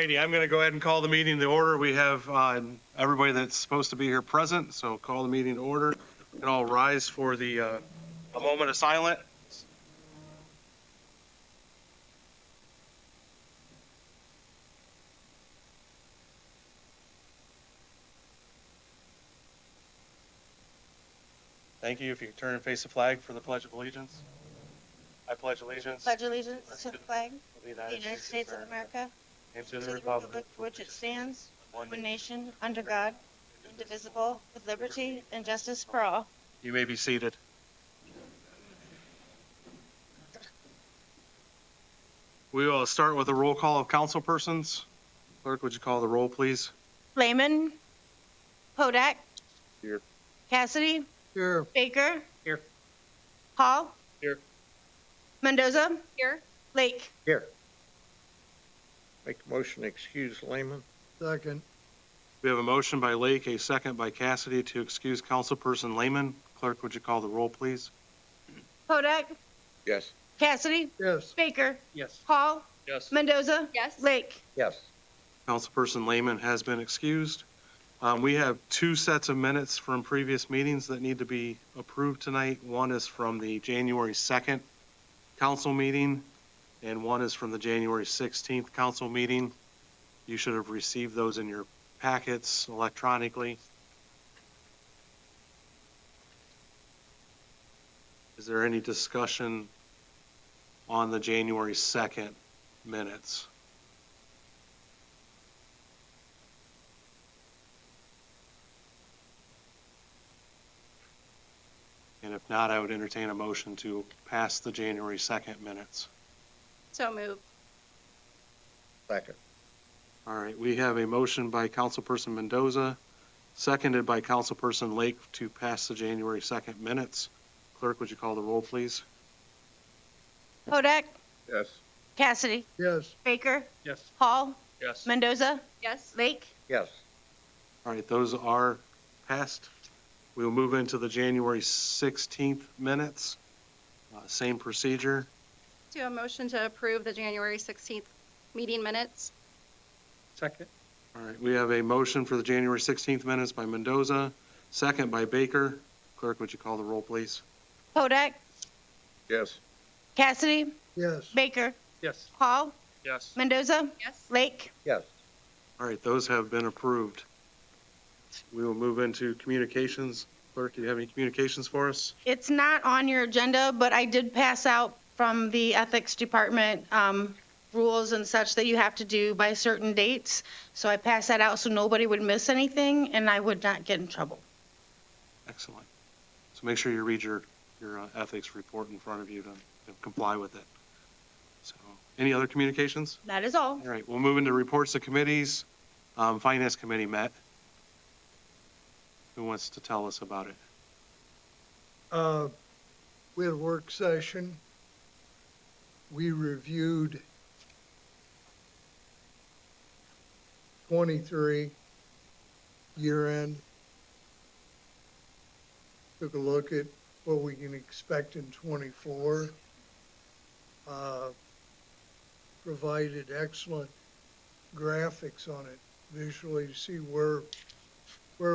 righty, I'm going to go ahead and call the meeting to order. We have everybody that's supposed to be here present, so call the meeting to order. And I'll rise for the a moment of silence. Thank you. If you could turn and face the flag for the Pledge of Allegiance. I pledge allegiance Pledge allegiance to the flag of the of the United States of America and to and the republic for which it stands, one nation, under God, indivisible, with liberty and justice for all. You may be seated. We will start with a roll call of council persons. Clerk, would you call the roll, please? Lehman. Hodak. Here. Cassidy. Here. Baker. Here. Hall. Here. Mendoza. Here. Lake. Here. Make a motion to excuse Lehman. Second. We have a motion by Lake, a second by Cassidy to excuse councilperson Lehman. Clerk, would you call the roll, please? Hodak. Yes. Cassidy. Yes. Baker. Yes. Hall. Yes. Mendoza. Yes. Lake. Yes. Councilperson Lehman has been excused. We have two sets of minutes from previous meetings that need to be approved tonight. One is from the January 2nd council meeting, and one is from the January 16th council meeting. You should have received those in your packets electronically. Is there any discussion on the January 2nd minutes? And if not, I would entertain a motion to pass the January 2nd minutes. So moved. Second. All right, we have a motion by Councilperson Mendoza, seconded by Councilperson Lake to pass the January 2nd minutes. Clerk, would you call the roll, please? Hodak. Yes. Cassidy. Yes. Baker. Yes. Hall. Yes. Mendoza. Yes. Lake. Yes. All right, those are passed. We will move into the January 16th minutes. Same procedure. Do a motion to approve the January 16th meeting minutes. Second. All right, we have a motion for the January 16th minutes by Mendoza, second by Baker. Clerk, would you call the roll, please? Hodak. Yes. Cassidy. Yes. Baker. Yes. Hall. Yes. Mendoza. Yes. Lake. Yes. All right, those have been approved. We will move into communications. Clerk, do you have any communications for us? It's not on your agenda, but I did pass out from the ethics department rules and such that you have to do by certain dates. So I passed that out so nobody would miss anything and I would not get in trouble. Excellent. So make sure you read your ethics report in front of you to comply with it. So, any other communications? That is all. All right, we'll move into reports to committees. Finance Committee met. Who wants to tell us about it? We had a work session. We reviewed 23 year-end. Took a look at what we can expect in 24. Provided excellent graphics on it visually to see where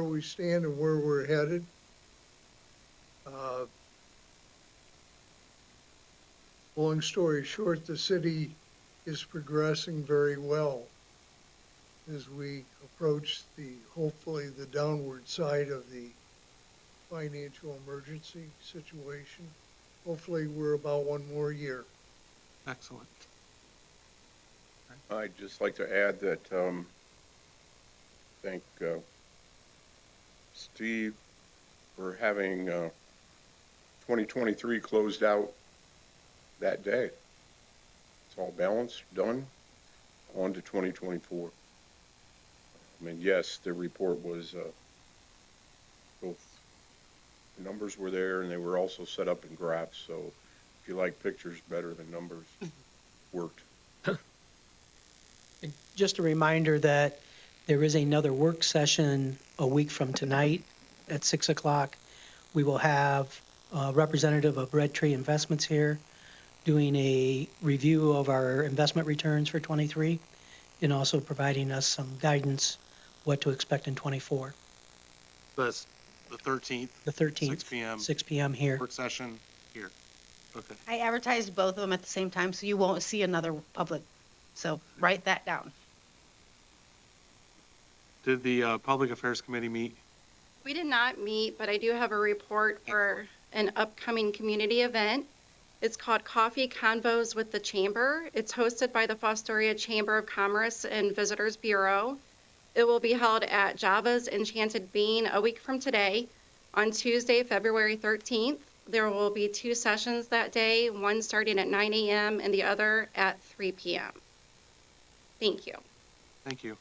we stand and where we're headed. Long story short, the city is progressing very well as we approach hopefully the downward side of the financial emergency situation. Hopefully we're about one more year. Excellent. I'd just like to add that I think Steve, for having 2023 closed out that day. It's all balanced, done, on to 2024. I mean, yes, the report was both numbers were there and they were also set up in graphs. So if you like pictures better than numbers, worked. Just a reminder that there is another work session a week from tonight at 6 o'clock. We will have a representative of Red Tree Investments here doing a review of our investment returns for 23. and also providing us some guidance what to expect in '24. That's the 13th, The 13th, 6 p.m. 6 p.m. here. work session here. Okay. I advertised both of them at the same time, so you won't see another public. So write that down. Did the Public Affairs Committee meet? We did not meet, but I do have a report for an upcoming community event. It's called Coffee Convos with the Chamber. It's hosted by the Fostoria Chamber of Commerce and Visitors Bureau. It will be held at Java's Enchanted Bean a week from today, on Tuesday, February 13th. There will be 2 sessions that day, one starting at 9 a.m. and the other at 3 p.m. Thank you. Thank you.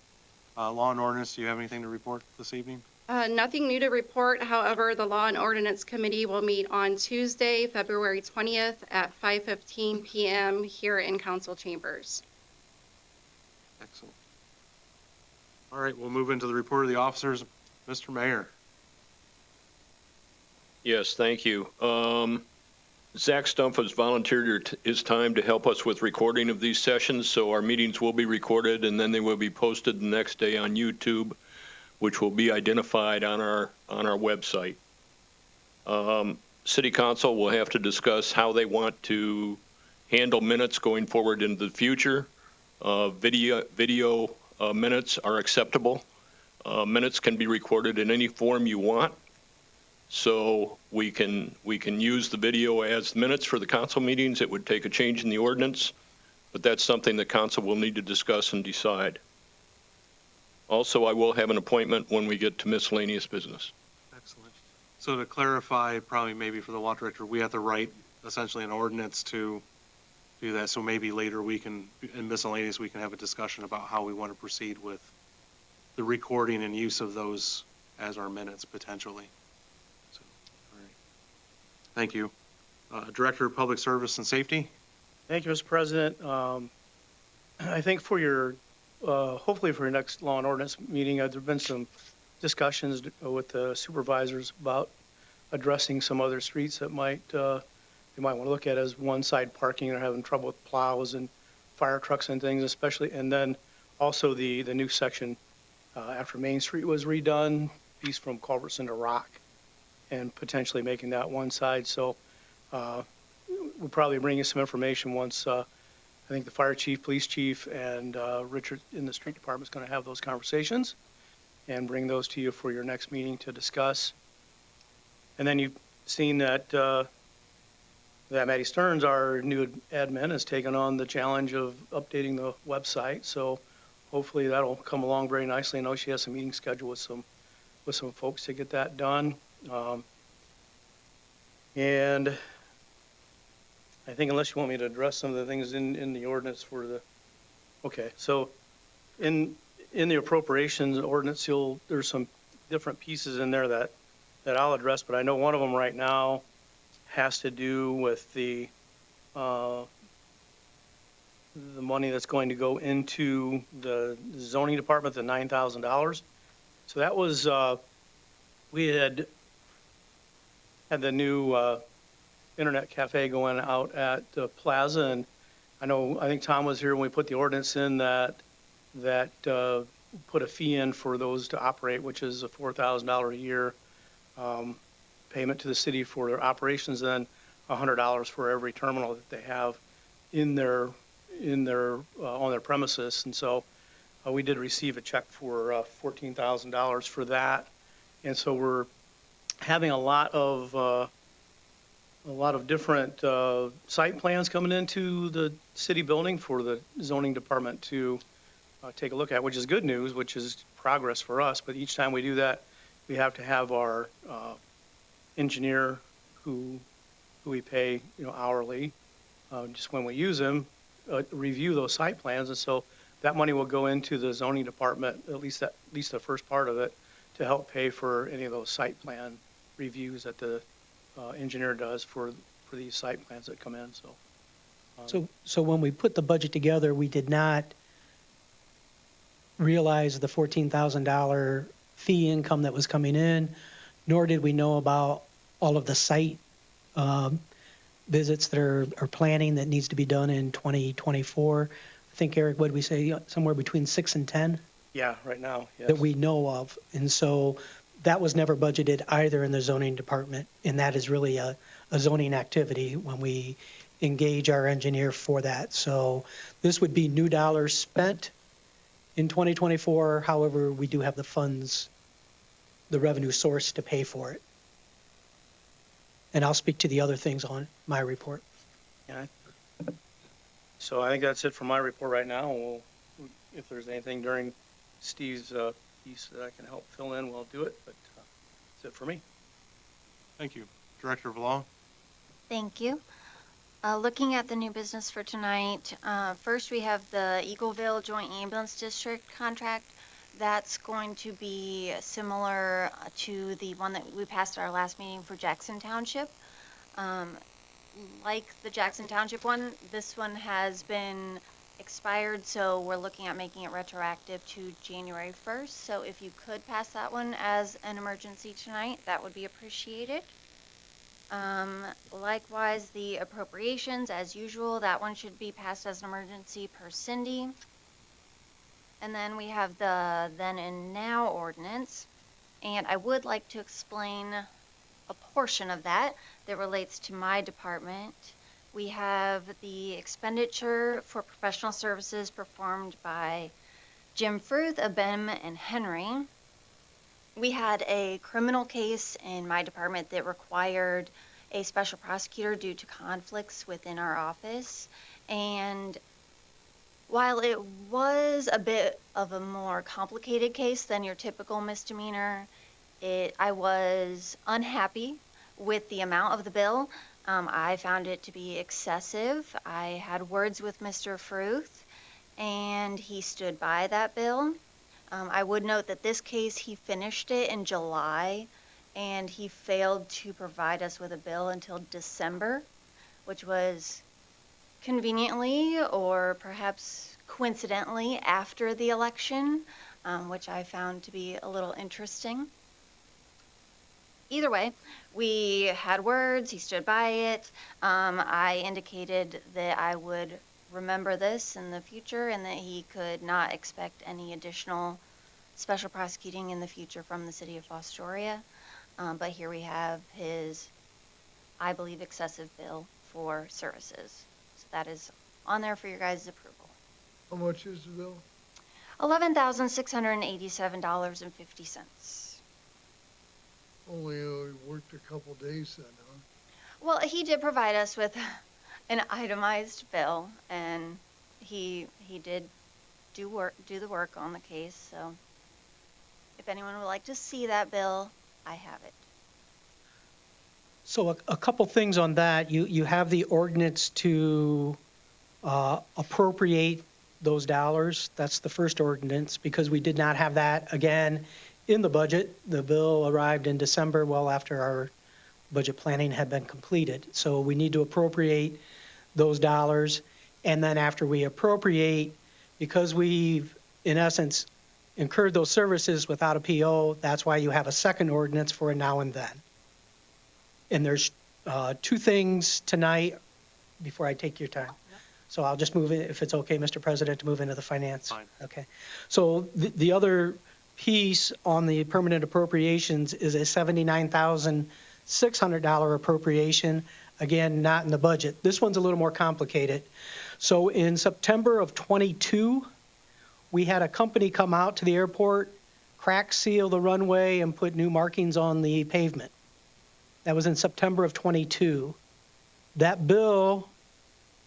Law and Ordinance, do you have anything to report this evening? Nothing new to report. However, the Law and Ordinance Committee will meet on Tuesday, February 20th at 5:15 p.m. here in council chambers. Excellent. All right, we'll move into the report of the officers. Mr. Mayor. Yes, thank you. Zach Stumpf has volunteered his time to help us with recording of these sessions, so our meetings will be recorded and then they will be posted the next day on YouTube, which will be identified on our website. City Council will have to discuss how they want to handle minutes going forward into the future. Video minutes are acceptable. Minutes can be recorded in any form you want. So we can use the video as minutes for the council meetings. It would take a change in the ordinance, but that's something the council will need to discuss and decide. Also, I will have an appointment when we get to miscellaneous business. Excellent. So to clarify, probably maybe for the law director, we have to write essentially an ordinance to do that. So maybe later we can, in miscellaneous, we can have a discussion about how we want to proceed with the recording and use of those as our minutes potentially. So, all right. Thank you. Director of Public Service and Safety. Thank you, Mr. President. I think for your, hopefully for your next Law and Ordinance meeting, there have been some discussions with the supervisors about addressing some other streets that might, you might want to look at as one-side parking. They're having trouble with plows and fire trucks and things, especially, and then also the new section after Main Street was redone, piece from Culbertson to Rock, and potentially making that one side. So we'll probably bring you some information once I think the fire chief, police chief, and Richard in the street department is going to have those conversations and bring those to you for your next meeting to discuss. And then you've seen that that Maddie Stearns, our new admin, has taken on the challenge of updating the website. So hopefully that'll come along very nicely. I know she has some meetings scheduled with some folks to get that done. And I think unless you want me to address some of the things in the ordinance for the, okay, so in the appropriations ordinance, there's some different pieces in there that I'll address, but I know one of them right now has to do with the money that's going to go into the zoning department, the $9,000. So that was, we had the new internet cafe going out at the plaza, and I think Tom was here when we put the ordinance in that put a fee in for those to operate, which is a $4,000 a year payment to the city for their operations, then $100 for every terminal that they have in their on their premises. And so we did receive a check for $14,000 for that, and so we're having a lot of different site plans coming into the city building for the zoning department to take a look at, which is good news, which is progress for us. But each time we do that, we have to have our engineer who we pay hourly, just when we use them, review those site plans. And so that money will go into the zoning department, at least the first part of it, to help pay for any of those site plan reviews that the engineer does for these site plans that come in. So when we put the budget together, we did not realize the $14,000 fee income that was coming in, nor did we know about all of the site visits that are planning that needs to be done in 2024. I think, Eric, what did we say, somewhere between 6 and 10 Yeah, right now, yes. that we know of. And so that was never budgeted either in the zoning department, and that is really a zoning activity when we engage our engineer for that. So this would be new dollars spent in 2024. However, we do have the funds, the revenue source to pay for it. And I'll speak to the other things on my report. So I think that's it for my report right now. If there's anything during Steve's piece that I can help fill in, we'll do it, but that's it for me. Thank you. Director Vallon? Thank you. Looking at the new business for tonight, first we have the Eagleville Joint Ambulance District contract. That's going to be similar to the one that we passed at our last meeting for Jackson Township. Like the Jackson Township one, this one has been expired, so we're looking at making it retroactive to January 1st. So if you could pass that one as an emergency tonight, that would be appreciated. Likewise, the appropriations, as usual, that one should be passed as an emergency per Cindy. And then we have the then and now ordinance. And I would like to explain a portion of that relates to my department. We have the expenditure for professional services performed by Jim Fruth, Abem, and Henry. We had a criminal case in my department that required a special prosecutor due to conflicts within our office. And while it was a bit of a more complicated case than your typical misdemeanor, I was unhappy with the amount of the bill. I found it to be excessive. I had words with Mr. Fruth, and he stood by that bill. I would note that this case, he finished it in July, and he failed to provide us with a bill until December, which was conveniently or perhaps coincidentally after the election, which I found to be a little interesting. Either way, we had words, he stood by it. I indicated that I would remember this in the future and that he could not expect any additional special prosecuting in the future from the city of Fostoria. But here we have his, I believe, excessive bill for services. So that is on there for your guys' approval. How much is the bill? $11,687.50. Only worked a couple days then, huh? Well, he did provide us with an itemized bill, and he did do the work on the case. So if anyone would like to see that bill, I have it. So a couple things on that. You have the ordinance to appropriate those dollars. That's the first ordinance, because we did not have that, again, in the budget. The bill arrived in December, well after our budget planning had been completed. So we need to appropriate those dollars. And then after we appropriate, because we've, in essence, incurred those services without a PO, that's why you have a second ordinance for a now and then. And there's two things tonight before I take your time. So I'll just move it, if it's okay, Mr. President, to move into the finance. Fine. Okay. So the other piece on the permanent appropriations is a $79,600 appropriation, again, not in the budget. This one's a little more complicated. So in September of '22, we had a company come out to the airport, crack seal the runway, and put new markings on the pavement. That was in September of '22. That bill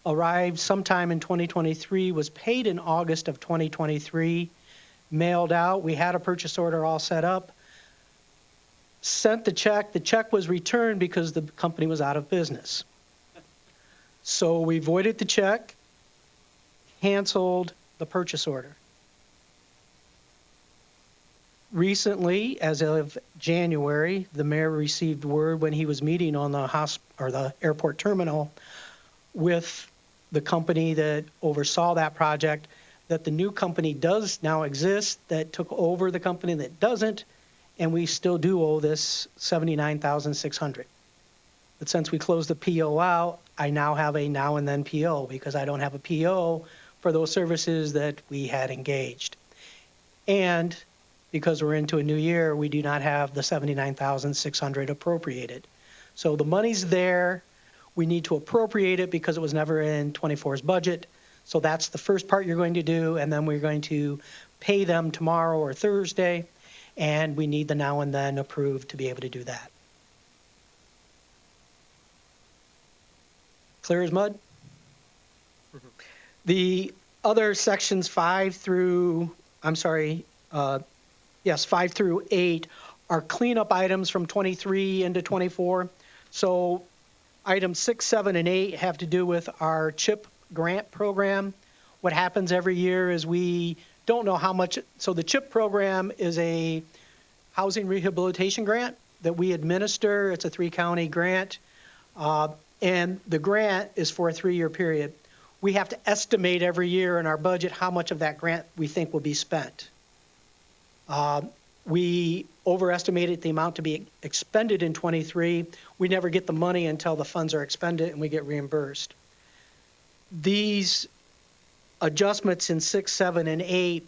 arrived sometime in 2023, was paid in August of 2023, mailed out. We had a purchase order all set up, sent the check. The check was returned because the company was out of business. So we voided the check, canceled the purchase order. Recently, as of January, the mayor received word when he was meeting on the airport terminal with the company that oversaw that project, that the new company does now exist that took over the company that doesn't, and we still do owe this $79,600. But since we closed the PO out, I now have a now and then PO. Because I don't have a PO, for those services that we had engaged. And because we're into a new year, we do not have the $79,600 appropriated. So the money's there. We need to appropriate it because it was never in 24's budget. So that's the first part you're going to do, and then we're going to pay them tomorrow or Thursday, and we need the now and then approved to be able to do that. Clear as mud? The other sections 5 through 8 are cleanup items from 23 into 24. So items 6, 7, and 8 have to do with our CHIP grant program. What happens every year is we don't know how much, so the CHIP program is a housing rehabilitation grant that we administer. It's a 3-county grant, and the grant is for a 3-year period. We have to estimate every year in our budget how much of that grant we think will be spent. We overestimated the amount to be expended in 23. We never get the money until the funds are expended and we get reimbursed. These adjustments in 6, 7, and 8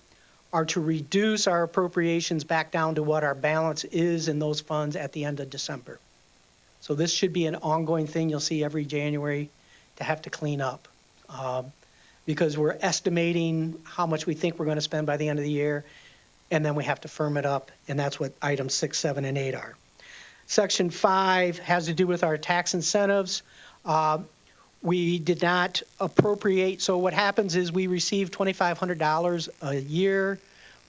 are to reduce our appropriations back down to what our balance is in those funds at the end of December. So this should be an ongoing thing you'll see every January to have to clean up. Because we're estimating how much we think we're going to spend by the end of the year, and then we have to firm it up, and that's what items 6, 7, and 8 are. Section 5 has to do with our tax incentives. We did not appropriate, so what happens is we receive $2,500 a year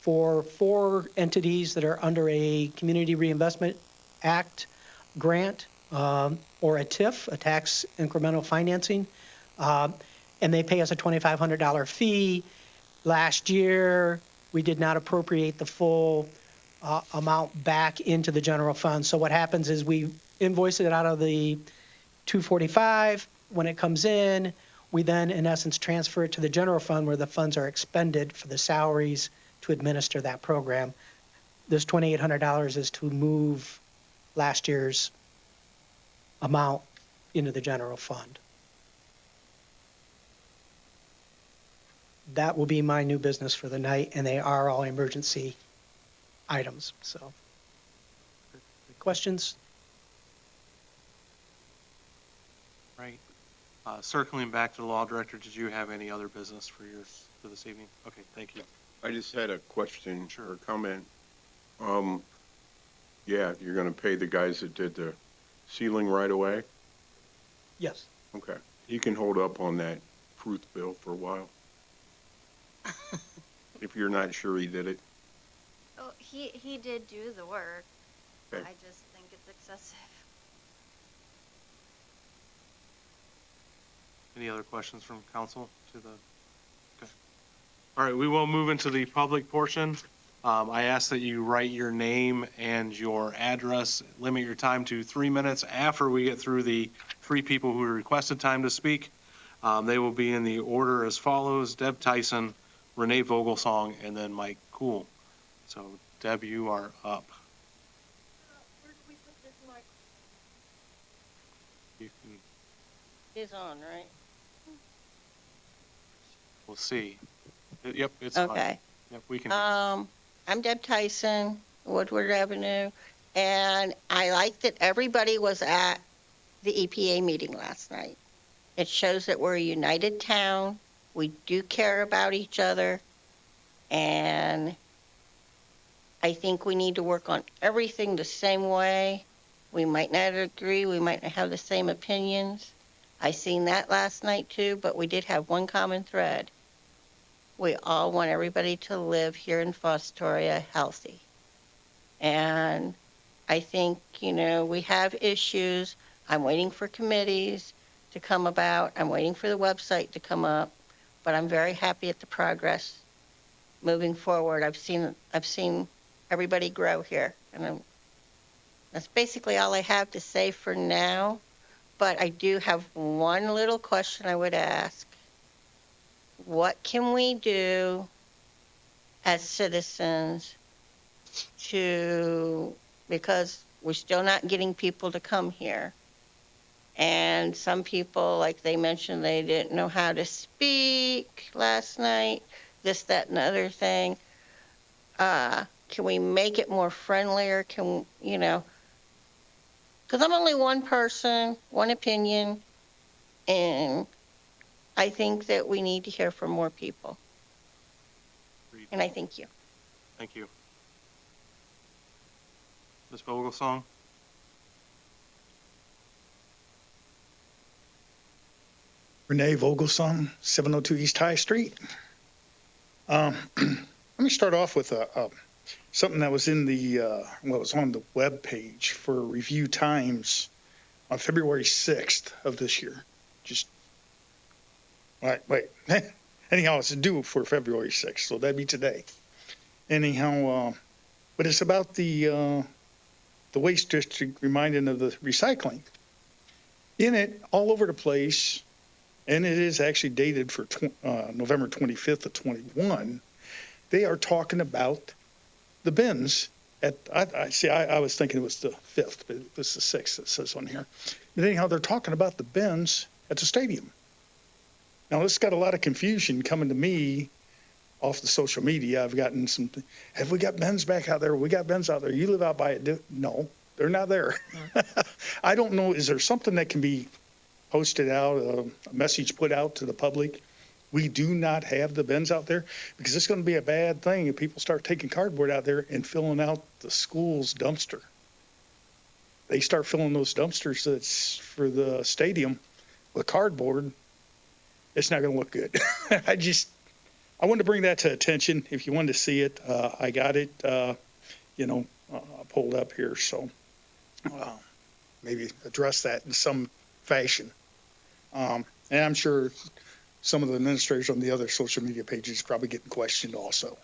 for 4 entities that are under a Community Reinvestment Act grant, or a TIF, a tax incremental financing, and they pay us a $2,500 fee. Last year, we did not appropriate the full amount back into the general fund. So what happens is we invoice it out of the 245. When it comes in, we then, in essence, transfer it to the general fund where the funds are expended for the salaries to administer that program. This $2,800 is to move last year's amount into the general fund. That will be my new business for the night, and they are all emergency items. So, questions? Right. Circling back to the law director, did you have any other business for this evening? Okay, thank you. I just had a question Sure. or comment. Yeah, you're gonna pay the guys that did the ceiling right away? Yes. Okay. You can hold up on that fruit bill for a while. If you're not sure he did it. Oh, he did do the work. Okay. I just think it's excessive. Any other questions from council to the, okay. All right, we will move into the public portion. I ask that you write your name and your address, limit your time to 3 minutes after we get through the 3 people who requested time to speak. They will be in the order as follows: Deb Tyson, Renee Vogelsong, and then Mike Cool. So Deb, you are up. Where do we put this mic? You can, It's on, right? we'll see. Yep, it's fine. Okay. Yep, we can. I'm Deb Tyson, Woodward Avenue, and I like that everybody was at the EPA meeting last night. It shows that we're a united town. We do care about each other, and I think we need to work on everything the same way. We might not agree, we might not have the same opinions. I seen that last night too, but we did have one common thread. We all want everybody to live here in Fostoria healthy. And I think, we have issues. I'm waiting for committees to come about. I'm waiting for the website to come up. But I'm very happy at the progress moving forward. I've seen everybody grow here. And that's basically all I have to say for now. But I do have one little question I would ask. What can we do as citizens because we're still not getting people to come here, And some people, like they mentioned, they didn't know how to speak last night, this, that, and the other thing. Can we make it more friendlier? Can, you know, because I'm only one person, one opinion, and I think that we need to hear from more people. Agreed. And I thank you. Thank you. Ms. Vogelsong? Renee Vogelsong, 702 East High Street. Let me start off with something that was in the, well, it was on the web page for review times on February 6th of this year. Just, wait. Anyhow, it's due for February 6th, so that'd be today. Anyhow, but it's about the waste district reminding of the recycling. In it, all over the place, and it is actually dated for November 25th of 21, they are talking about the bins at, I was thinking it was the 5th, but it was the 6th it says on here. But anyhow, they're talking about the bins at the stadium. Now, this got a lot of confusion coming to me off the social media. I've gotten some, have we got bins back out there? We got bins out there. You live out by it. No, they're not there. I don't know. Is there something that can be posted out, a message put out to the public? We do not have the bins out there, because it's going to be a bad thing if people start taking cardboard out there and filling out the school's dumpster. They start filling those dumpsters that's for the stadium with cardboard. It's not going to look good. I wanted to bring that to attention. If you wanted to see it, I got it, pulled up here. So maybe address that in some fashion. And I'm sure some of the administrators on the other social media pages probably getting questioned also.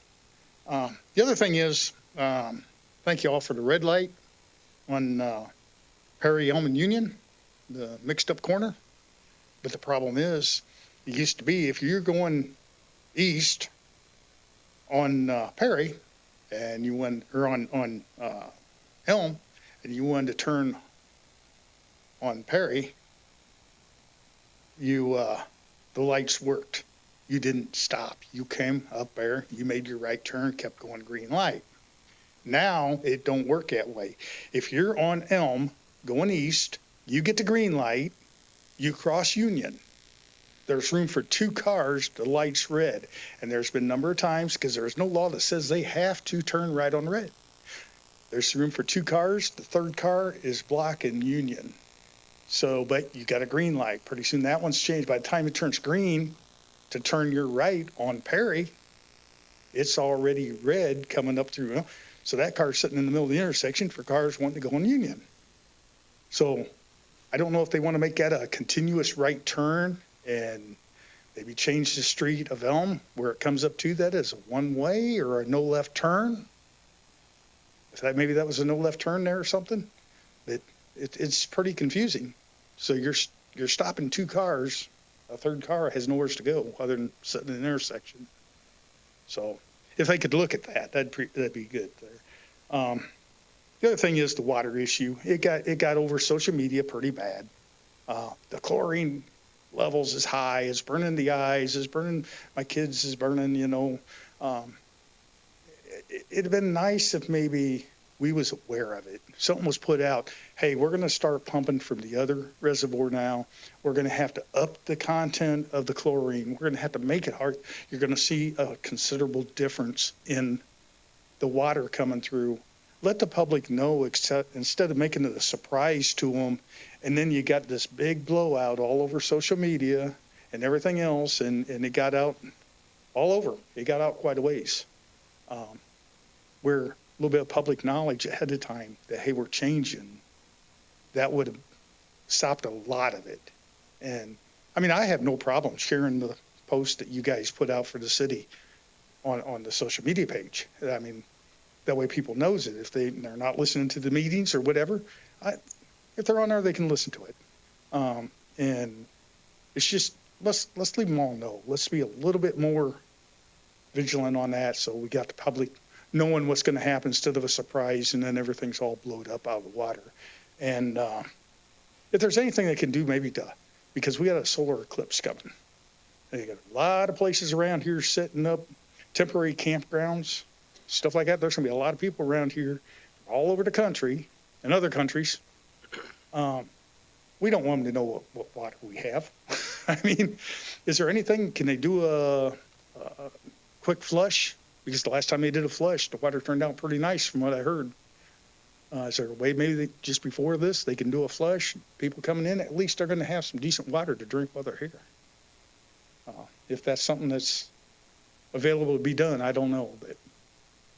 The other thing is, thank you all for the red light on Perry, Elm, and Union, the mixed up corner. But the problem is, it used to be if you're going east on Perry and you went, or on Elm, and you wanted to turn on Perry, the lights worked. You didn't stop. You came up there, you made your right turn, kept going green light. Now it don't work that way. If you're on Elm going east, you get the green light, you cross Union. There's room for 2 cars, the light's red. And there's been a number of times, because there's no law that says they have to turn right on red. There's room for 2 cars. The 3rd car is blocking Union. So, but you got a green light. Pretty soon that one's changed. By the time it turns green to turn your right on Perry, it's already red coming up through. So that car's sitting in the middle of the intersection for cars wanting to go on Union. So I don't know if they want to make that a continuous right turn and maybe change the street of Elm where it comes up to that as a one-way or a no left turn. If that, maybe that was a no left turn there or something. It's pretty confusing. So you're stopping 2 cars. A 3rd car has nowhere to go other than sitting in an intersection. So if they could look at that, that'd be good there. The other thing is the water issue. It got over social media pretty bad. The chlorine levels is high. It's burning the eyes. It's burning my kids. Is burning. It'd have been nice if maybe we was aware of it. Something was put out. Hey, we're going to start pumping from the other reservoir now. We're going to have to up the content of the chlorine. We're going to have to make it hard. You're going to see a considerable difference in the water coming through. Let the public know, instead of making it a surprise to them, and then you got this big blowout all over social media and everything else, and it got out all over. It got out quite a ways. Where a little bit of public knowledge ahead of time that, hey, we're changing, that would have stopped a lot of it. And I mean, I have no problem sharing the post that you guys put out for the city on the social media page. I mean, that way people knows it. If they're not listening to the meetings or whatever, if they're on there, they can listen to it. And it's just, let's leave them all know. Let's be a little bit more vigilant on that, so we got the public knowing what's going to happen instead of a surprise and then everything's all blowed up out of the water. And if there's anything they can do maybe because we got a solar eclipse coming. They got a lot of places around here setting up temporary campgrounds, stuff like that. There's going to be a lot of people around here all over the country and other countries. We don't want them to know what water we have. I mean, is there anything, can they do a quick flush? Because the last time they did a flush, the water turned out pretty nice from what I heard. Is there a way maybe just before this, they can do a flush? People coming in, at least they're going to have some decent water to drink while they're here. If that's something that's available to be done, I don't know. But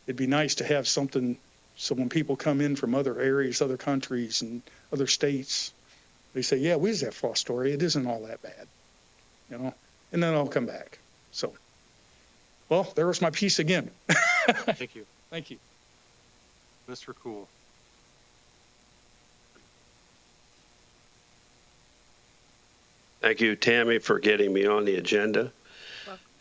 it'd be nice to have something so when people come in from other areas, other countries, and other states, they say, yeah, we just have Fostoria. It isn't all that bad, and then I'll come back. So, well, there was my piece again. Thank you. Thank you. Mr. Cool. Thank you, Tammy, for getting me on the agenda.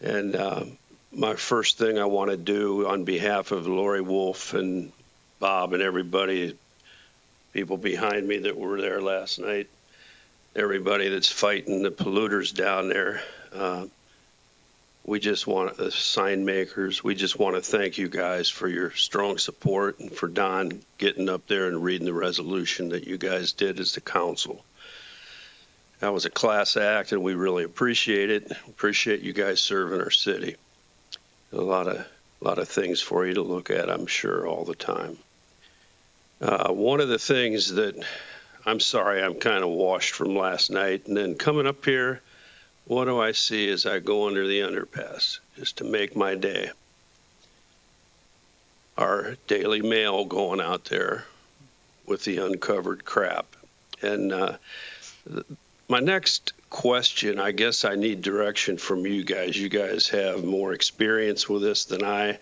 And my first thing I want to do on behalf of Lori Wolf and Bob and everybody, people behind me that were there last night, everybody that's fighting the polluters down there, we just want the sign makers. We just want to thank you guys for your strong support and for Don getting up there and reading the resolution that you guys did as the council. That was a class act, and we really appreciate it. Appreciate you guys serving our city. A lot of things for you to look at, I'm sure, all the time. One of the things that I'm sorry, I'm kind of washed from last night, and then coming up here, what do I see as I go under the underpass? Just to make my day. Our Daily Mail going out there with the uncovered crap, and my next question, I guess I need direction from you guys. You guys have more experience with this than I,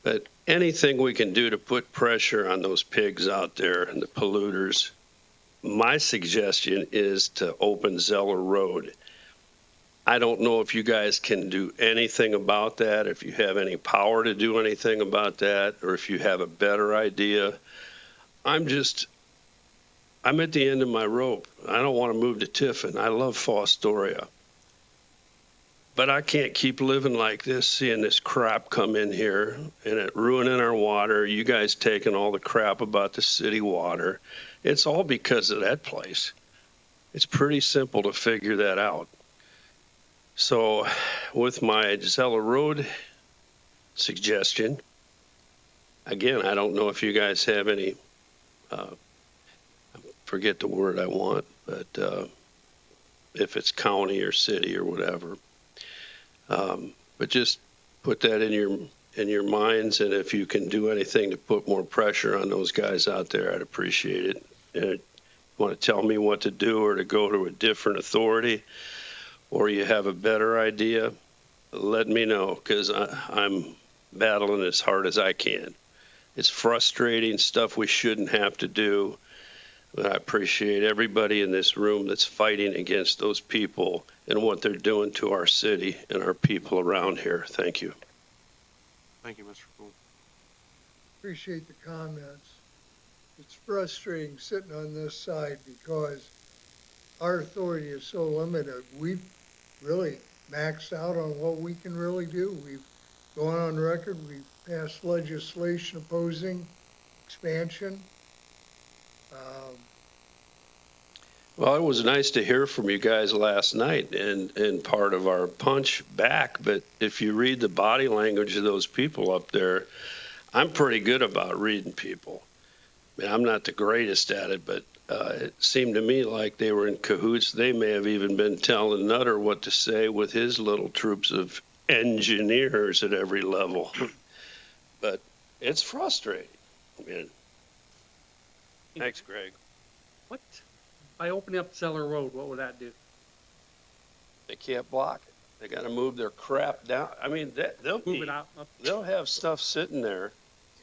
but anything we can do to put pressure on those pigs out there and the polluters, my suggestion is to open Zeller Road. I don't know if you guys can do anything about that, if you have any power to do anything about that, or if you have a better idea. I'm at the end of my rope. I don't want to move to Tiffin. I love Fostoria. But I can't keep living like this, seeing this crap come in here and it ruining our water. You guys taking all the crap about the city water. It's all because of that place. It's pretty simple to figure that out. So with my Zeller Road suggestion, again, I don't know if you guys have any forget the word I want, but if it's county or city or whatever. But just put that in your minds, and if you can do anything to put more pressure on those guys out there, I'd appreciate it. And if you want to tell me what to do or to go to a different authority, or you have a better idea, let me know, because I'm battling as hard as I can. It's frustrating stuff we shouldn't have to do. But I appreciate everybody in this room that's fighting against those people and what they're doing to our city and our people around here. Thank you. Thank you, Mr. Cool. Appreciate the comments. It's frustrating sitting on this side because our authority is so limited. We've really maxed out on what we can really do. We've gone on record, we've passed legislation opposing expansion. Well, it was nice to hear from you guys last night and part of our punch back. But if you read the body language of those people up there, I'm pretty good about reading people. I mean, I'm not the greatest at it, but it seemed to me like they were in cahoots. They may have even been telling Nutter what to say with his little troops of engineers at every level. But it's frustrating. I mean, thanks, Greg. What? By opening up Zeller Road, what would that do? They can't block it. They got to move their crap down. I mean, they'll have stuff sitting there,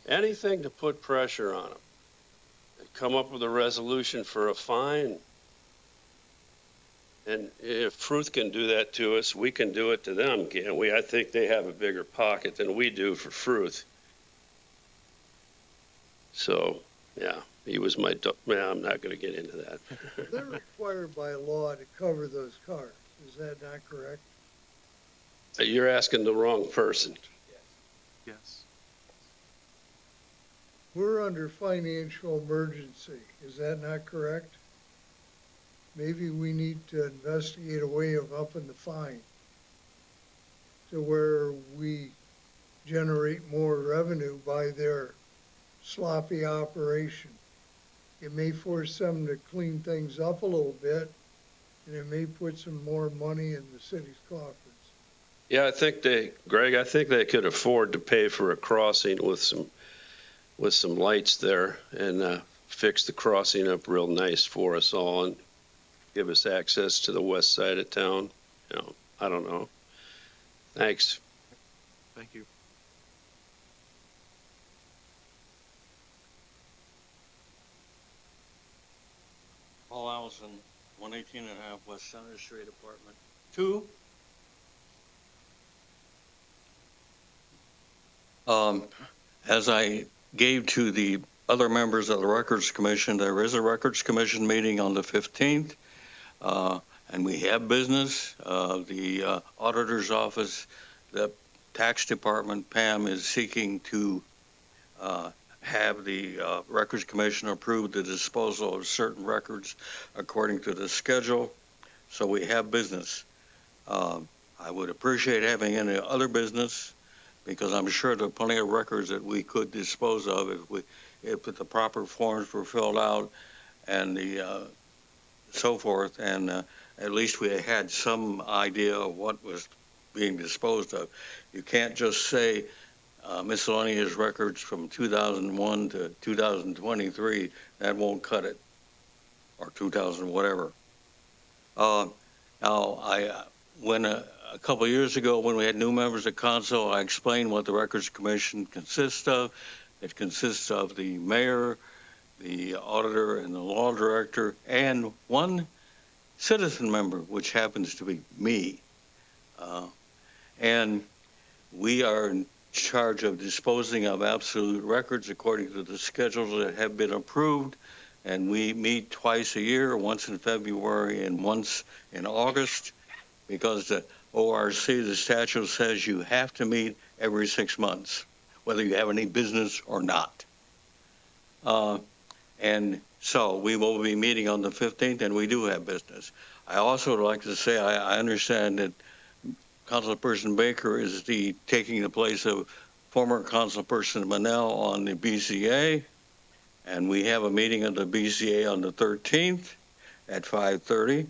anything to put pressure on them. They come up with a resolution for a fine. And if Fruth can do that to us, we can do it to them, can't we? I think they have a bigger pocket than we do for Fruth. So Yeah, he was my, I'm not going to get into that. They're required by law to cover those cars. Is that not correct? You're asking the wrong person. Yes. We're under financial emergency. Is that not correct? Maybe we need to investigate a way of upping the fine to where we generate more revenue by their sloppy operation. It may force them to clean things up a little bit, and it may put some more money in the city's coffers. Yeah, Greg, I think they could afford to pay for a crossing with some lights there and fix the crossing up real nice for us all and give us access to the west side of town. You know, I don't know. Thanks. Thank you. Paul Allison, 118 and a half West Center Street, apartment 2. As I gave to the other members of the Records Commission, there is a Records Commission meeting on the 15th, and we have business. The auditor's office, the tax department, Pam, is seeking to have the Records Commission approve the disposal of certain records according to the schedule. So we have business. I would appreciate having any other business because I'm sure there are plenty of records that we could dispose of if the proper forms were filled out and the so forth, and at least we had some idea of what was being disposed of. You can't just say miscellaneous records from 2001 to 2023. That won't cut it, or 2000 whatever. Now, when a couple of years ago, when we had new members of council, I explained what the Records Commission consists of. It consists of the mayor, the auditor, and the law director, and one citizen member, which happens to be me. And we are in charge of disposing of absolute records according to the schedules that have been approved. And we meet twice a year, once in February and once in August, because the ORC, the statute says you have to meet every 6 months, whether you have any business or not. And so we will be meeting on the 15th, and we do have business. I also would like to say I understand that Councilperson Baker is taking the place of former Councilperson Manel on the BCA, and we have a meeting of the BCA on the 13th at 5:30,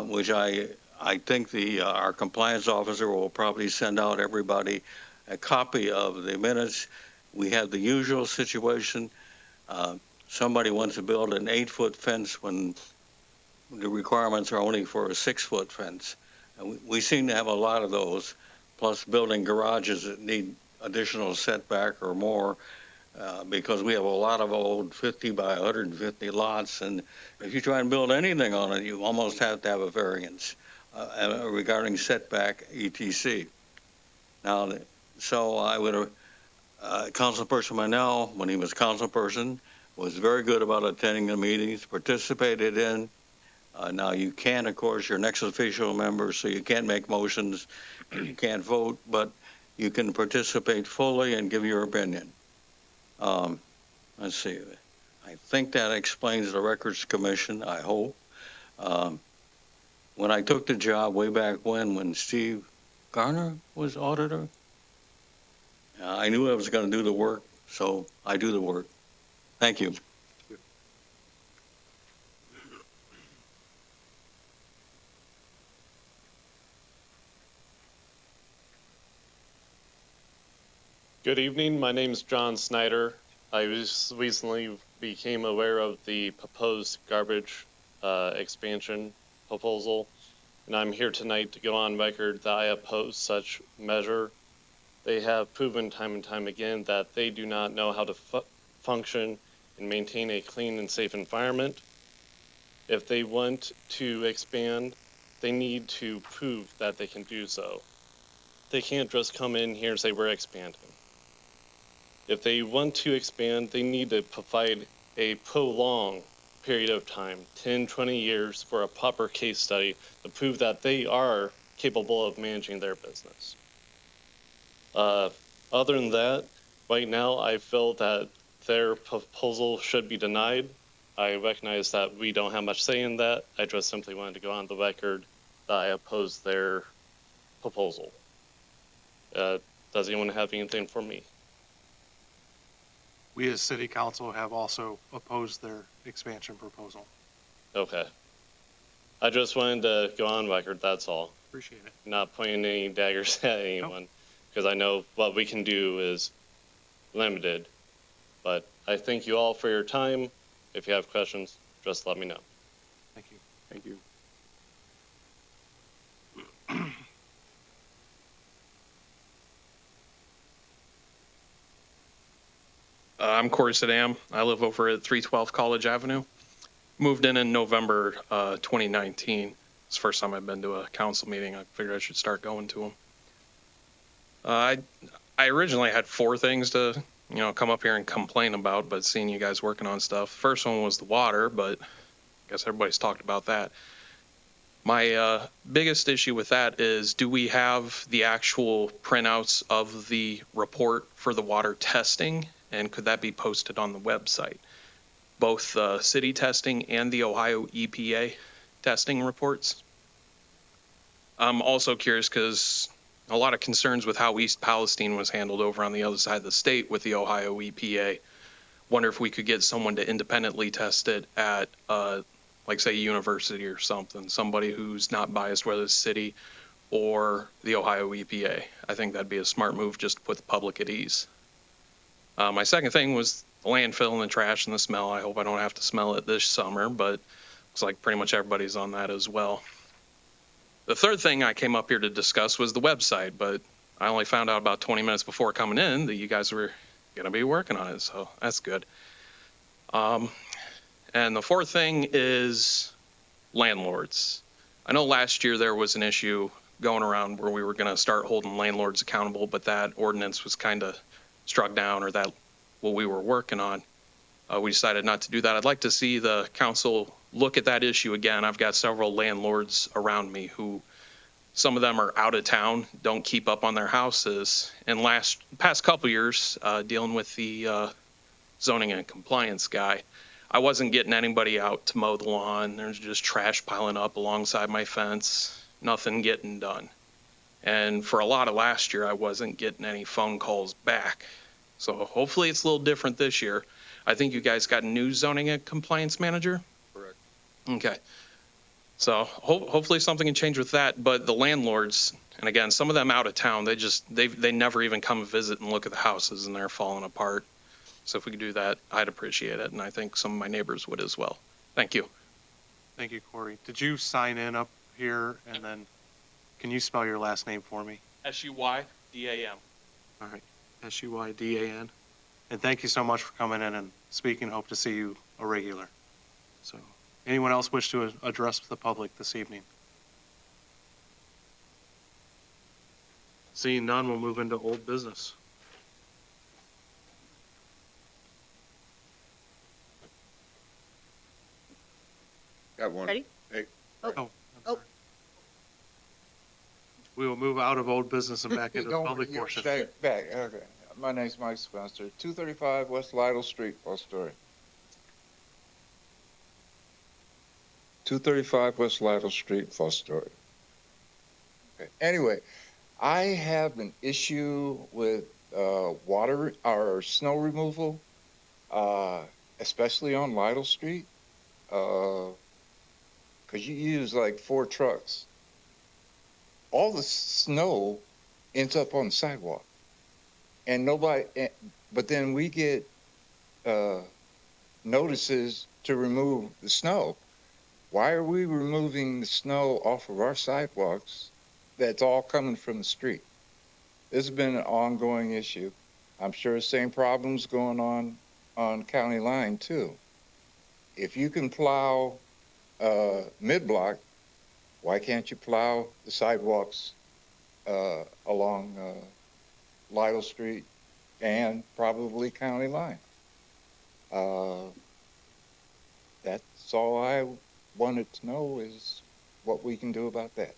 which I think our compliance officer will probably send out everybody a copy of the minutes. We have the usual situation. Somebody wants to build an 8-foot fence when the requirements are only for a 6-foot fence. And we seem to have a lot of those, plus building garages that need additional setback or more, because we have a lot of old 50 by 150 lots. And if you try and build anything on it, you almost have to have a variance regarding setback, etc. Now, so I would, Councilperson Manel, when he was councilperson, was very good about attending the meetings, participated in. Now, you can, of course, you're an ex-official member, so you can't make motions and you can't vote, but you can participate fully and give your opinion. Let's see. I think that explains the Records Commission, I hope. When I took the job way back when Steve Garner was auditor, I knew I was going to do the work, so I do the work. Thank you. Good evening. My name is John Snyder. I recently became aware of the proposed garbage expansion proposal, and I'm here tonight to go on record that I oppose such measure. They have proven time and time again that they do not know how to function and maintain a clean and safe environment. If they want to expand, they need to prove that they can do so. They can't just come in here and say we're expanding. If they want to expand, they need to provide a prolonged period of time, 10, 20 years, for a proper case study to prove that they are capable of managing their business. Other than that, right now I feel that their proposal should be denied. I recognize that we don't have much say in that. I just simply wanted to go on the record that I oppose their proposal. Does anyone have anything for me? We as city council have also opposed their expansion proposal. Okay. I just wanted to go on record, that's all. Appreciate it. Not pointing any daggers at anyone, because I know what we can do is limited. But I thank you all for your time. If you have questions, just let me know. Thank you. Thank you. I'm Corey Sadam. I live over at 312 College Avenue. Moved in November 2019. It's the first time I've been to a council meeting. I figured I should start going to them. I originally had 4 things to, come up here and complain about, but seeing you guys working on stuff. First one was the water, but I guess everybody's talked about that. My biggest issue with that is, do we have the actual printouts of the report for the water testing, and could that be posted on the website? Both the city testing and the Ohio EPA testing reports. I'm also curious because a lot of concerns with how East Palestine was handled over on the other side of the state with the Ohio EPA. Wonder if we could get someone to independently test it at, like say, university or something, somebody who's not biased, whether it's city or the Ohio EPA. I think that'd be a smart move just to put the public at ease. My second thing was the landfill and the trash and the smell. I hope I don't have to smell it this summer, but looks like pretty much everybody's on that as well. The third thing I came up here to discuss was the website, but I only found out about 20 minutes before coming in that you guys were going to be working on it, so that's good. And the fourth thing is landlords. I know last year there was an issue going around where we were going to start holding landlords accountable, but that ordinance was kind of struck down, or that what we were working on. We decided not to do that. I'd like to see the council look at that issue again. I've got several landlords around me who, some of them are out of town, don't keep up on their houses. And past couple years, dealing with the zoning and compliance guy, I wasn't getting anybody out to mow the lawn. There's just trash piling up alongside my fence, nothing getting done. And for a lot of last year, I wasn't getting any phone calls back. So hopefully it's a little different this year. I think you guys got a new zoning and compliance manager? Correct. Okay. So hopefully something can change with that. But the landlords, and again, some of them out of town, they never even come visit and look at the houses, and they're falling apart. So if we could do that, I'd appreciate it. And I think some of my neighbors would as well. Thank you. Thank you, Corey. Did you sign in up here, and then can you spell your last name for me? SUYDAM. All right, SUYDAN. And thank you so much for coming in and speaking. Hope to see you a regular. So, anyone else wish to address the public this evening? Seeing none, we'll move into old business. Got one. Ready? Hey, I'm sorry. We will move out of old business and back into the public portion. Back, okay. My name's Mike Spencer, 235 West Lytle Street, Fostoria. 235 West Lytle Street, Fostoria. Okay. Anyway, I have an issue with water or snow removal, especially on Lytle Street, because you use like 4 trucks. All the snow ends up on the sidewalk, and nobody. But then we get notices to remove the snow. Why are we removing the snow off of our sidewalks? That's all coming from the street. This has been an ongoing issue. I'm sure the same problems going on County Line too. If you can plow mid-block, why can't you plow the sidewalks along Lytle Street and probably county line. That's all I wanted to know is what we can do about that.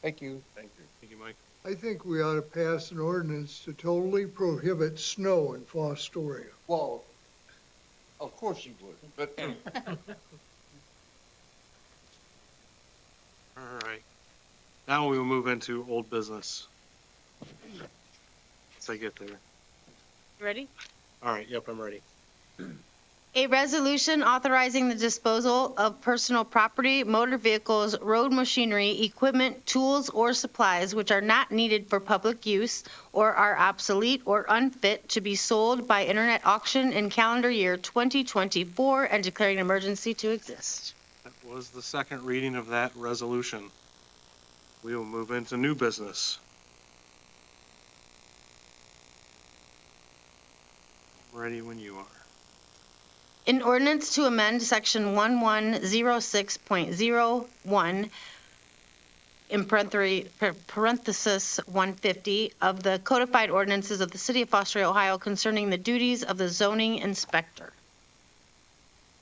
Thank you. Thank you, Mike. I think we ought to pass an ordinance to totally prohibit snow in Fostoria. Well, of course you would, but All right. Now we will move into old business. Once I get there. Ready? All right, yep, I'm ready. A resolution authorizing the disposal of personal property, motor vehicles, road machinery, equipment, tools, or supplies which are not needed for public use or are obsolete or unfit to be sold by internet auction in calendar year 2024 and declaring an emergency to exist. That was the second reading of that resolution. We will move into new business. Ready when you are. An ordinance to amend section 1106.01 in parenthesis 150 of the codified ordinances of the city of Fostoria, Ohio concerning the duties of the zoning inspector.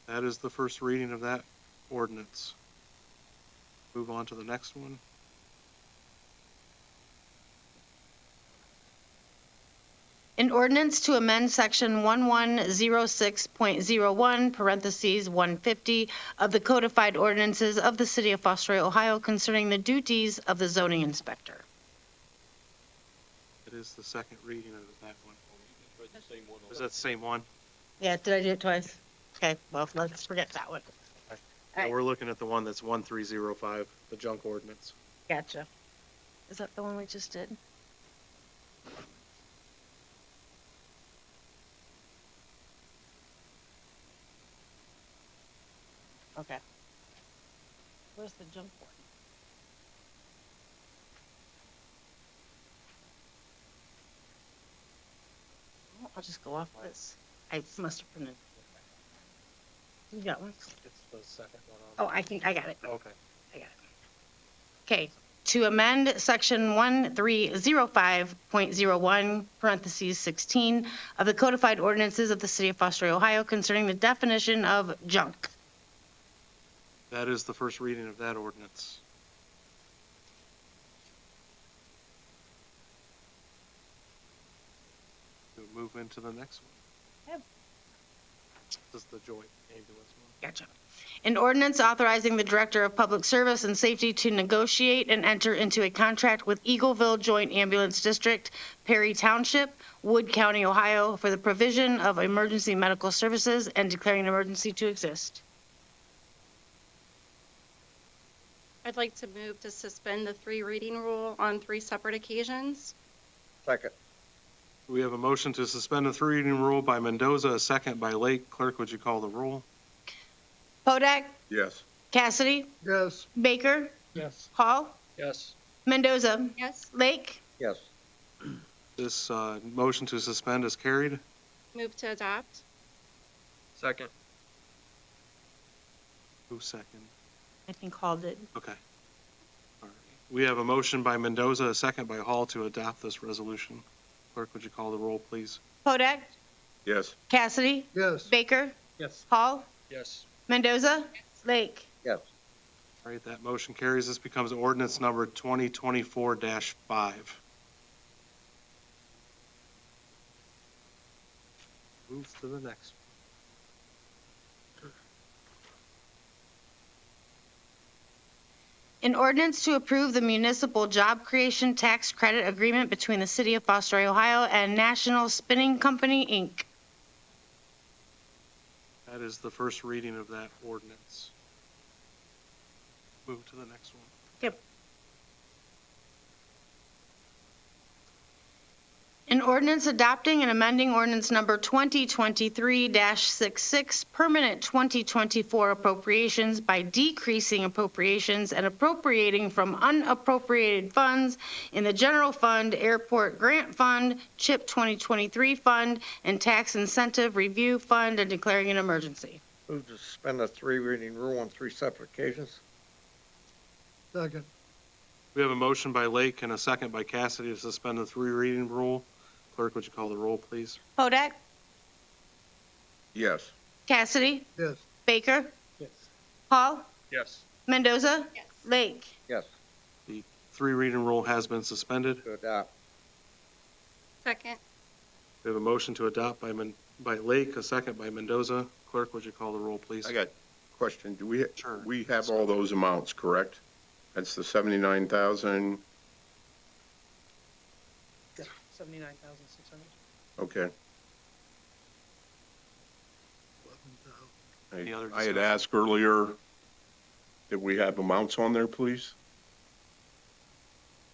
That is the first reading of that ordinance. Move on to the next one. An ordinance to amend section 1106.01 parentheses 150 of the codified ordinances of the city of Fostoria, Ohio concerning the duties of the zoning inspector. It is the second reading of that one. Is that the same one? Yeah, did I do it twice? Okay, well, let's forget that one. Yeah, we're looking at the one that's 1305, the junk ordinance. Gotcha. Is that the one we just did? Okay. Where's the junk one? Oh, I'll just go off this. I must have printed. You got one? It's the second one on. Oh, I got it. Okay. I got it. Okay, to amend section 1305.01 parentheses 16 of the codified ordinances of the city of Fostoria, Ohio concerning the definition of junk. That is the first reading of that ordinance. We'll move into the next one. Yep. This is the joint ambulance one. Gotcha. An ordinance authorizing the Director of Public Service and Safety to negotiate and enter into a contract with Eagleville Joint Ambulance District, Perry Township, Wood County, Ohio, for the provision of emergency medical services and declaring an emergency to exist. I'd like to move to suspend the 3 reading rule on 3 separate occasions. Second. We have a motion to suspend the 3 reading rule by Mendoza, a second by Lake. Clerk, would you call the roll? Podak, Yes. Cassidy, Yes, Baker, Yes. Hall, Yes. Mendoza, Yes. Lake. Yes. This motion to suspend is carried. Move to adopt. Second. Who's second? I think Hall did. Okay. All right. We have a motion by Mendoza, a second by Hall to adopt this resolution. Clerk, would you call the roll, please? Podak, Yes. Cassidy, yes, Baker, Yes. Hall, Yes. Mendoza, Lake. Yes. All right, that motion carries. This becomes ordinance number 2024-5. Move to the next. An ordinance to approve the municipal job creation tax credit agreement between the city of Fostoria, Ohio and National Spinning Company, Inc. That is the first reading of that ordinance. Move to the next one. Yep. An ordinance adopting and amending ordinance number 2023-66, permanent 2024 appropriations by decreasing appropriations and appropriating from unappropriated funds in the general fund, airport grant fund, CHIP 2023 fund, and tax incentive review fund, and declaring an emergency. Move to suspend the 3 reading rule on 3 separate occasions. second, We have a motion by Lake and a second by Cassidy to suspend the 3 reading rule Clerk, would you call the roll, please? Hodak, Yes. Cassidy, Yes. Baker, Yes. Hall, Yes. Mendoza, Lake. Yes. The three reading rule has been suspended. To adopt. Second. We have a motion to adopt by Lake, a second by Mendoza. Clerk, would you call the roll, please? I got a question. Do we, Sure. we have all those amounts, correct? That's the 79,000, 79,600. okay. Any other I had discussion? asked earlier, that we have amounts on there, please?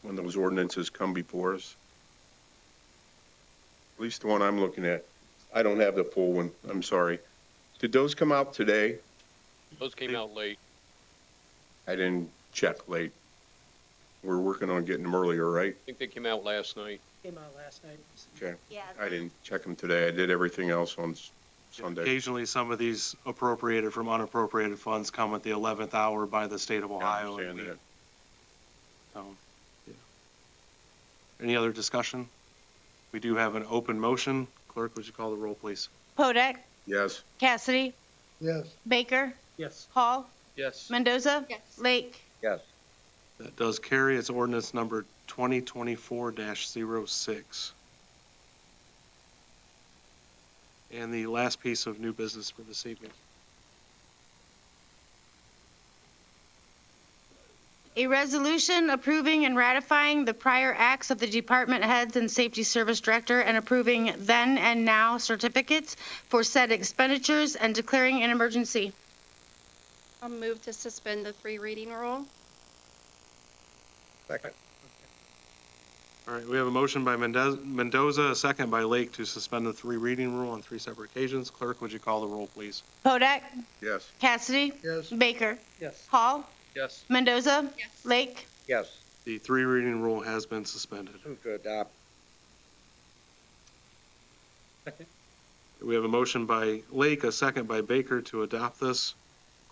When those ordinances come before us? At least the one I'm looking at. I don't have the full one, I'm sorry. Did those come out today? Those came out late. I didn't check late. We're working on getting them earlier, right? I think they came out last night. Came out last night. Okay. Yeah. I didn't check them today. I did everything else on Sunday. Occasionally, some of these appropriated from unappropriated funds come at the 11th hour by the state of I Ohio. understand that. Yeah. Any other discussion? We do have an open motion. Clerk, would you call the roll, please? Hodak, Yes. Cassidy, Yes. Baker, Yes. Hall, Yes. Mendoza, Yes. Lake. Yes. That does carry. It's ordinance number 2024-06. And the last piece of new business for this evening. A resolution approving and ratifying the prior acts of the department heads and safety service director and approving then and now certificates for said expenditures and declaring an emergency. I'll move to suspend the three reading rule. Second. All right, we have a motion by Mendoza, a second by Lake to suspend the three reading rule on three separate occasions. Clerk, would you call the roll, please? Hodak, Yes. Cassidy, Yes. Baker, Yes. Hall, Yes. Mendoza, Yes. Lake. Yes. The three reading rule has been suspended. Move to adopt. Second. We have a motion by Lake, a second by Baker to adopt this.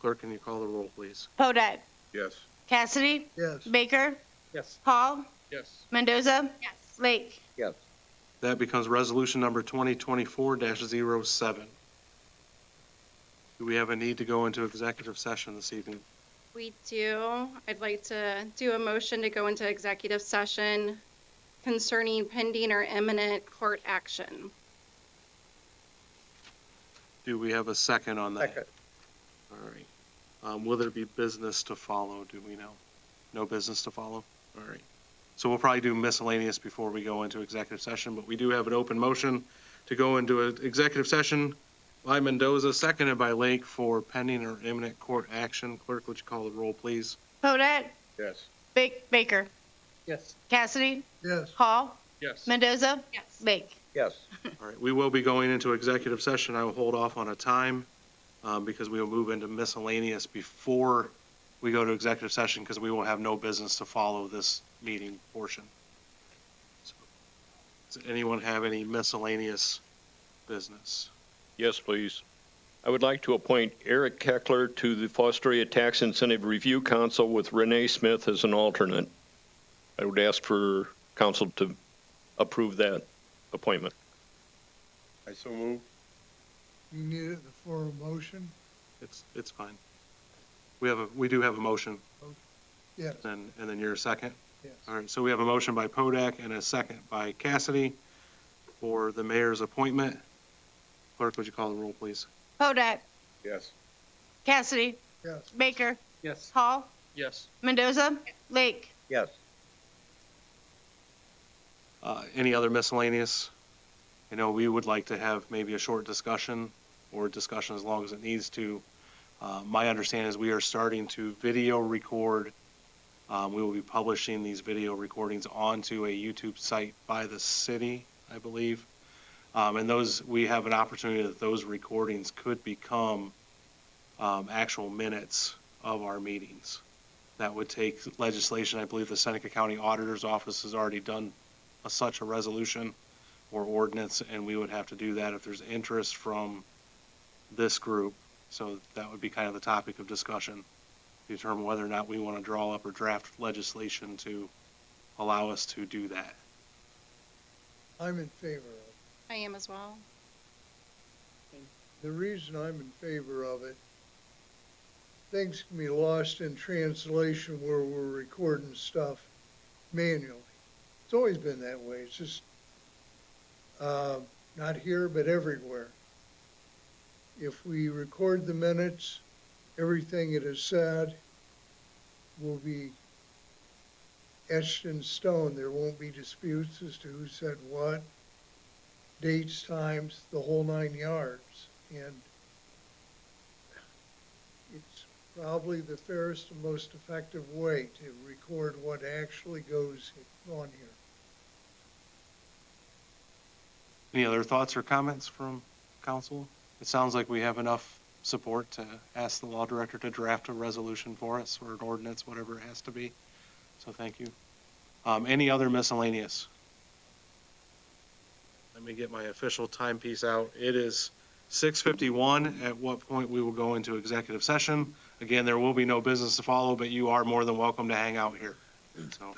Clerk, can you call the roll, please? Hodak, Yes. Cassidy, Yes. Baker, Yes. Hall, Yes. Mendoza, Yes. Lake. Yes. That becomes resolution number 2024-07. Do we have a need to go into executive session this evening? We do. I'd like to do a motion to go into executive session concerning pending or imminent court action. Do we have a second on that? Second. All right. Will there be business to follow? Do we know? No business to follow? All right. So we'll probably do miscellaneous before we go into executive session, but we do have an open motion to go into an executive session by Mendoza, seconded by Lake for pending or imminent court action. Clerk, would you call the roll, please? Hodak, Yes. Baker, Yes. Cassidy, Yes. Hall, Yes. Mendoza, Yes. Lake. Yes. All right, we will be going into executive session. I will hold off on a time because we will move into miscellaneous before we go to executive session because we will have no business to follow this meeting portion. So, does anyone have any miscellaneous business? Yes, please. I would like to appoint Eric Keckler to the Fostoria Tax Incentive Review Council with Renee Smith as an alternate. I would ask for council to approve that appointment. I so move. You need it for a motion? It's fine. We do have a motion, Yes. and then you're a second? Yes. All right, so we have a motion by Podak and a second by Cassidy for the mayor's appointment. Clerk, would you call the roll, please? Hodak, Yes. Cassidy, Yes. Baker, Yes. Hall, Yes. Mendoza, Lake. Yes. Any other miscellaneous? I know we would like to have maybe a short discussion or discussion as long as it needs to. My understanding is we are starting to video record. We will be publishing these video recordings onto a YouTube site by the city, I believe. And we have an opportunity that those recordings could become actual minutes of our meetings. That would take legislation. I believe the Seneca County Auditor's Office has already done such a resolution or ordinance, and we would have to do that if there's interest from this group. So that would be kind of the topic of discussion, determine whether or not we want to draw up or draft legislation to allow us to do that. I'm in favor of it. I am as well. The reason I'm in favor of it, things can be lost in translation where we're recording stuff manually. It's always been that way. It's just, not here, but everywhere. If we record the minutes, everything it is said will be etched in stone. There won't be disputes as to who said what, dates, times, the whole 9 yards. And it's probably the fairest and most effective way to record what actually goes on here. Any other thoughts or comments from council? It sounds like we have enough support to ask the law director to draft a resolution for us, or an ordinance, whatever it has to be. So thank you. Any other miscellaneous? Let me get my official timepiece out. It is 6:51, at what point we will go into executive session. Again, there will be no business to follow, but you are more than welcome to hang out here. So.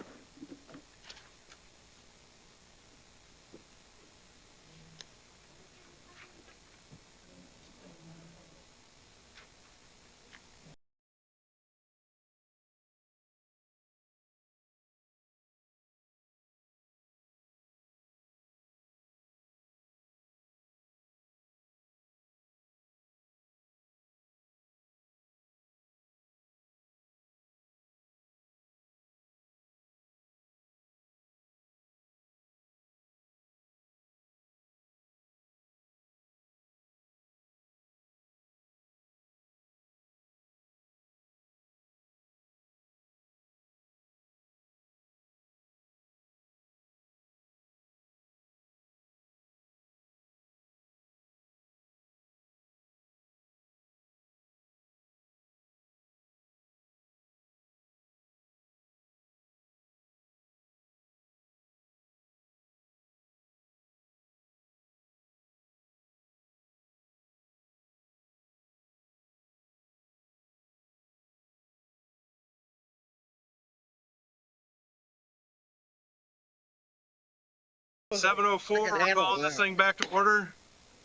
I 7:04, can we're handle calling this that. thing back to order.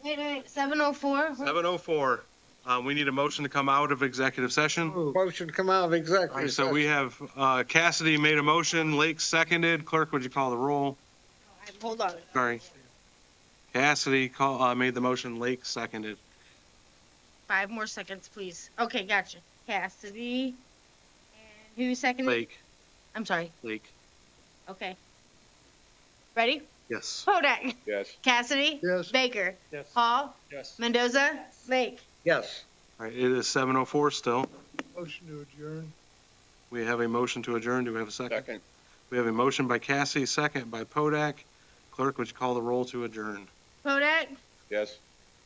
Wait, 7:04? 7:04. We need a motion to come out of executive session. Motion to come out of All right, executive so we session. have Cassidy made a motion, Lake seconded. Clerk, would you call the roll? Hold on. Sorry. Cassidy made the motion, Lake seconded. 5 more seconds, please. Okay, gotcha. Cassidy. And who seconded? Lake, I'm sorry. Lake, Okay. Ready? yes. Kodak. Yes. Cassidy. Yes. Baker. Yes. Hall. Yes. Mendoza. Lake. Yes. All right, it is 7:04 still. Motion to adjourn. We have a motion to adjourn. Do we have a second? Second. We have a motion by Cassidy, second by Podak. Clerk, would you call the roll to adjourn? Kodak. Yes.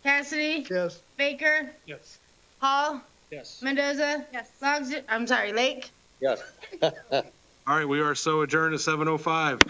Cassidy. Yes. Baker. Yes. Hall. Yes. Mendoza. Yes. I'm sorry, Lake. Yes. All right, we are so adjourned at 7:05.